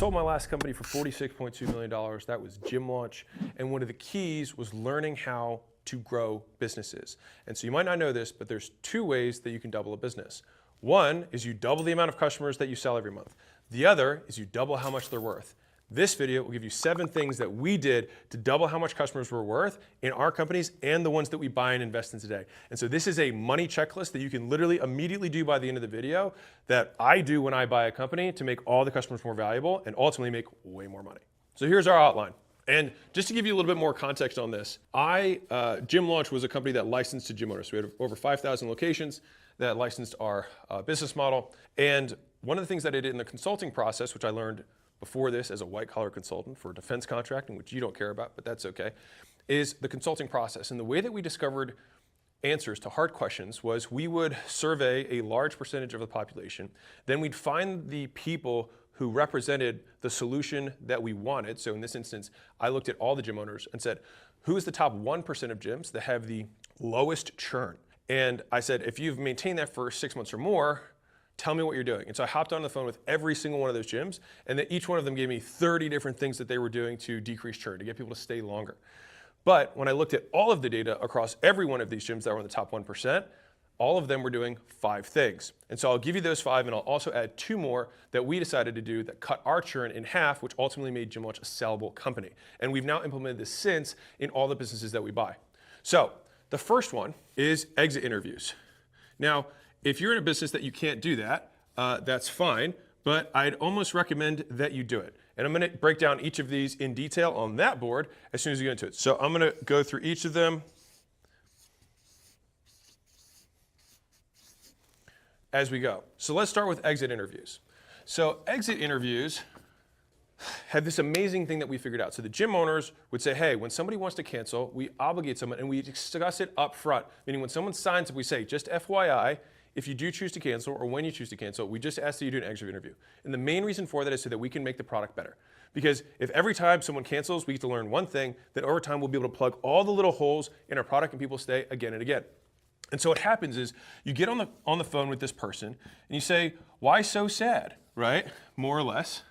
sold my last company for $46.2 million. That was Gym Launch. And one of the keys was learning how to grow businesses. And so you might not know this, but there's two ways that you can double a business. One is you double the amount of customers that you sell every month. The other is you double how much they're worth. This video will give you 7 things that we did to double how much customers were worth in our companies and the ones that we buy and invest in today. And so this is a money checklist that you can literally immediately do by the end of the video that I do when I buy a company to make all the customers more valuable and ultimately make way more money. So here's our outline. And just to give you a little bit more context on this, Gym Launch was a company that licensed to gym owners. So we had over 5,000 locations that licensed our business model. And one of the things that I did in the consulting process, which I learned before this as a white-collar consultant for defense contracting, which you don't care about, but that's okay, is the consulting process. And the way that we discovered answers to hard questions was we would survey a large percentage of the population. Then we'd find the people who represented the solution that we wanted. So in this instance, I looked at all the gym owners and said, who is the top 1% of gyms that have the lowest churn? And I said, if you've maintained that for 6 months or more, tell me what you're doing. And so I hopped on the phone with every single one of those gyms, and then each one of them gave me 30 different things that they were doing to decrease churn, to get people to stay longer. But when I looked at all of the data across every one of these gyms that were in the top 1%, all of them were doing 5 things. And so I'll give you those 5, and I'll also add 2 more that we decided to do that cut our churn in half, which ultimately made Gym Launch a sellable company. And we've now implemented this since in all the businesses that we buy. So the first one is exit interviews. Now, if you're in a business that you can't do that, that's fine, but I'd almost recommend that you do it. And I'm gonna break down each of these in detail on that board as soon as we get into it. So I'm gonna go through each of them as we go. So let's start with exit interviews. So exit interviews have this amazing thing that we figured out. So the gym owners would say, hey, when somebody wants to cancel, we obligate someone and we discuss it up front. Meaning when someone signs up, we say, just FYI, if you do choose to cancel or when you choose to cancel, we just ask that you do an exit interview. And the main reason for that is so that we can make the product better. Because if every time someone cancels, we get to learn one thing, then over time we'll be able to plug all the little holes in our product and people stay again and again. And so what happens is you get on the phone with this person and you say, why so sad, right? More or less.